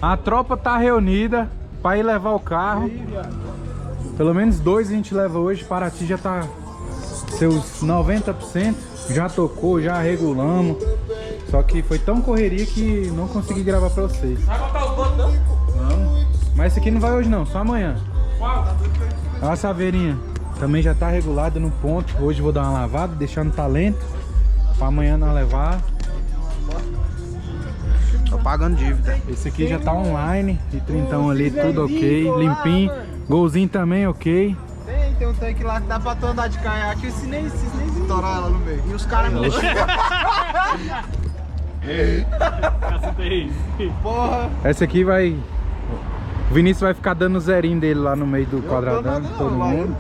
A tropa tá reunida pra ir levar o carro. Pelo menos 2 a gente leva hoje. Paraty já tá seus 90%. Já tocou, já regulamos. Só que foi tão correria que não consegui gravar pra vocês. Vai botar os botos, não? Vamos. Mas esse aqui não vai hoje não, só amanhã. Qual? Olha a saveirinha. Também já tá regulada no ponto. Hoje vou dar uma lavada, deixar no talento. Pra amanhã não levar. Tô pagando dívida. Esse aqui já tá online. E trintão ali, tudo ok. Limpinho. Golzinho também ok. Tem um tanque lá que dá pra tu andar de caiaque e se nem estourar ela no meio. E os caras me deixam. Porra! Essa aqui vai... O Vinícius vai ficar dando o zerinho dele lá no meio do quadradão, todo mundo.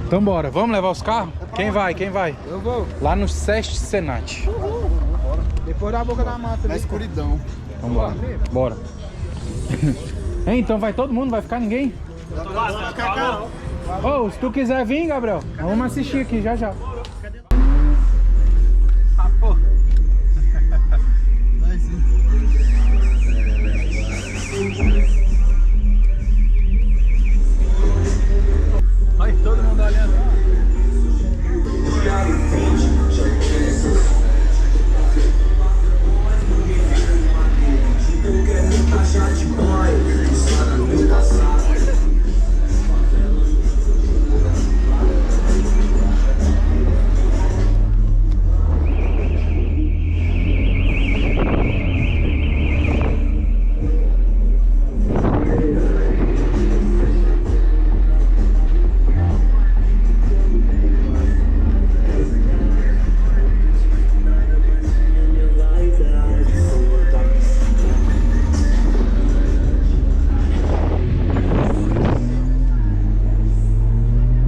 Então bora, vamos levar os carros? Quem vai? Quem vai? Eu vou. Lá no Sesc Senat. Depois da boca da mata. Na escuridão. Vamos lá, bora. Hein, então vai todo mundo? Vai ficar ninguém? Ô, se tu quiser vir, Gabriel, vamos assistir aqui já já. Ah, pô. Olha, todo mundo olhando.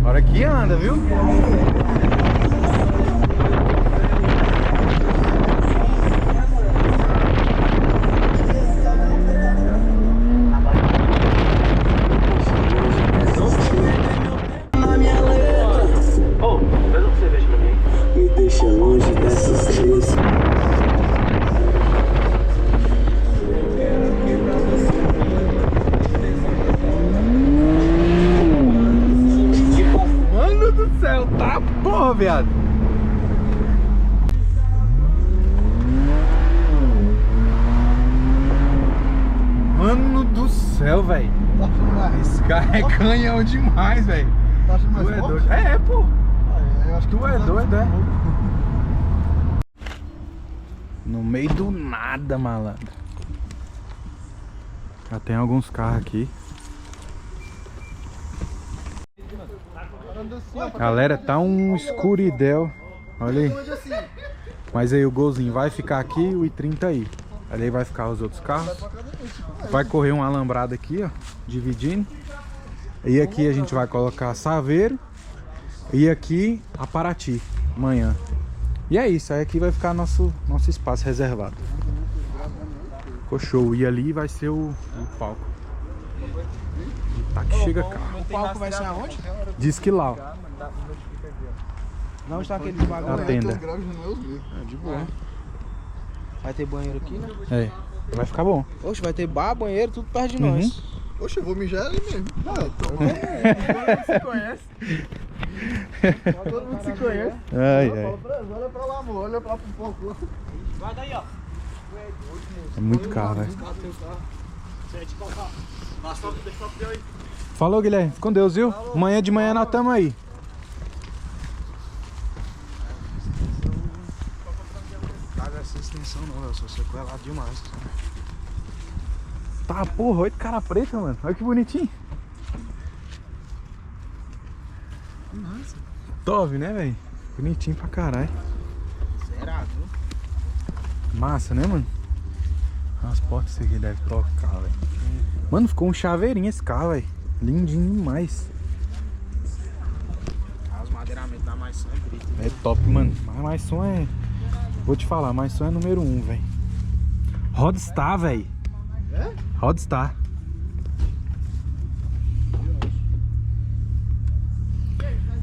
Hora que anda, viu? Ô, faz uma cerveja pra mim. Me deixa longe dessas três. Mano do céu, tá porra, viado. Mano do céu, velho. Tá achando mais? Esse carro é canhão demais, velho. Tá achando mais Tu é forte? doido. É, pô. Eu acho que Tu é doido, é? No meio do nada, malandro. Já tem alguns carros aqui. Galera, tá um escuridão. Olha aí. Mas aí o golzinho vai ficar aqui e o i30 aí. Ali vai ficar os outros carros. Vai correr um alambrado aqui, ó, dividindo. E aqui a gente vai colocar Saveiro. E aqui a Paraty, amanhã. E é isso, aí aqui vai ficar nosso espaço reservado. Ficou show. E ali vai ser o palco. Tá que chega carro. O palco vai ser aonde? Diz que lá, ó. Não está aquele devagar. Na tenda. É de boa. Vai ter banheiro aqui, né? É, vai ficar bom. Oxe, vai ter bar, banheiro, tudo perto de nós. Oxe, eu vou mijar ali mesmo. Todo mundo se conhece. Todo mundo se conhece. Ai, ai. Olha pra lá, amor. Olha pra pro pouco. Vai daí, ó. É muito caro, velho. Deixa eu colocar. Deixa eu pedir aí. Falou, Guilherme. Com Deus, viu? Amanhã de manhã nós estamos aí. Caga essa extensão não, eu sou sequelado demais. Tá, porra, 8 cara preta, mano. Olha que bonitinho. Nossa. Top, né, velho? Bonitinho pra caralho. Será, viu? Massa, né, mano? As portas isso aqui deve trocar, velho. Mano, ficou um chaveirinho esse carro, velho. Lindinho demais. Os madeiramentos da Maisson é brito. É top, mano. Mas Maisson é... Vou te falar, Maisson é número 1, velho. Rodstar, velho. É? Rodstar.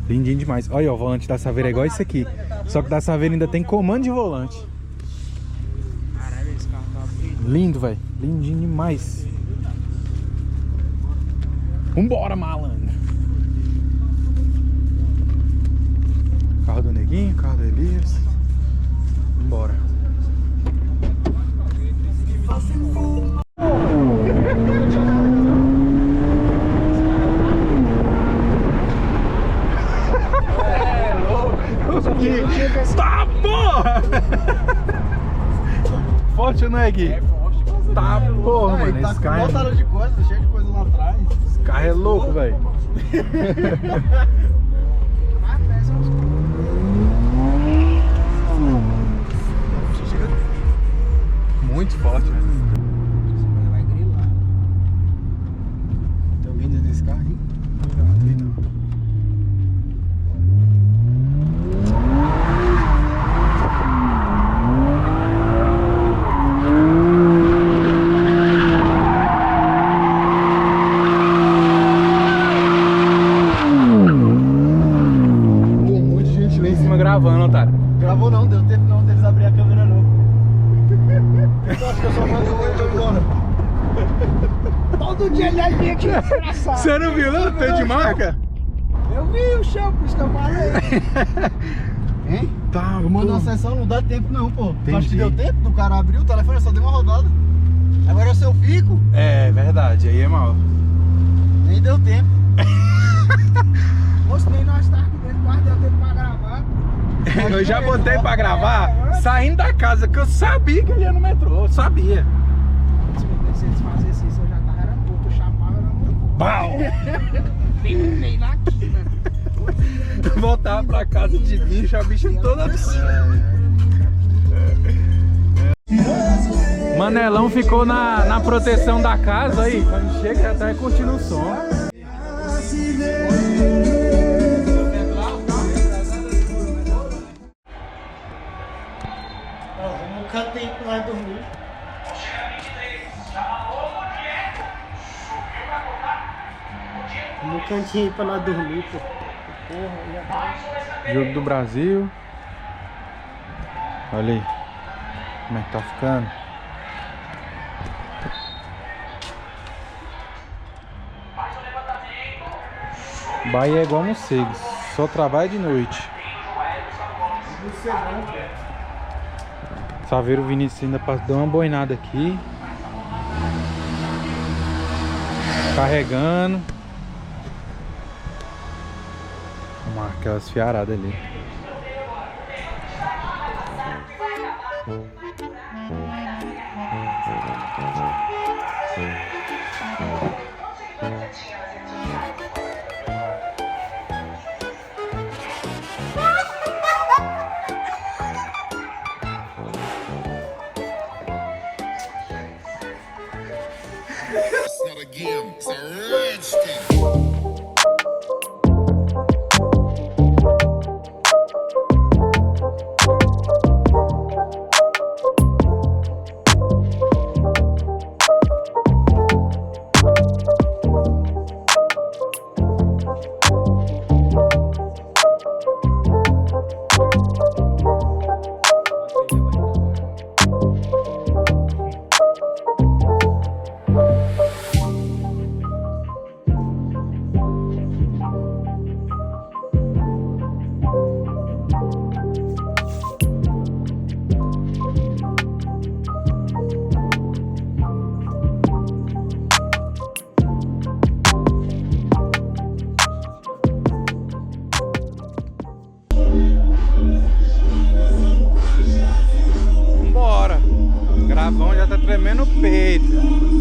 Lindinho demais. Olha, ó, o volante da Saveiro é igual esse aqui. Só que da Saveiro ainda tem comando de volante. Caralho, esse carro tá bonito. Lindo, velho. Lindinho demais. Vambora, malandro. Carro do Neguinho, carro do Elias. Vambora. Tá, porra! Forte, não é, Gui? É forte. Tá, porra, mano. Tá Esse com carro botada de coisa, cheio de coisa lá atrás. esse carro é louco, velho. Muito forte, velho. Vai grilar. Tem alguém dentro desse carro aí? Não. Muita gente Lá em cima gravando, otário. gravou não, deu tempo não deles abrir a câmera não. Eu acho que eu só mando eu tô embora. Todo dia ele aí aqui, desgraçado. Você não viu, não? Peito de marca? Eu vi o chão, por isso que eu falei. Hein? Tá, Eu mando uma sessão, não dá tempo não, pô. Tu acha que Entendi. deu tempo do cara abrir o telefone, eu só dei uma rodada. Agora se eu fico, É verdade, aí é mal. nem deu tempo. Moço, nem nós tá aqui dentro, mas deu tempo pra gravar. Eu já botei pra gravar saindo da casa, que eu sabia que ele ia no metrô, eu sabia. Se eles fazessem isso, eu já tava era puto, eu chamava, era muito. Pau! Nem na quina. Voltar pra casa de bicho, a bicha toda. Manelão ficou na proteção da casa aí. Quando chega, já tá curtindo o som. Vamos no cantinho pra nós dormir. No cantinho aí pra nós dormir, pô. Porra, já tá. Jogo do Brasil. Olha aí. Como é que tá ficando? Bahia é igual morcegos, só trabalha de noite. Saveiro Vinícius ainda deu uma boinada aqui. Carregando. Vamos lá, aquelas fiaradas ali. It's not a game, it's a rage thing. Vambora. O gravão já tá tremendo o peito.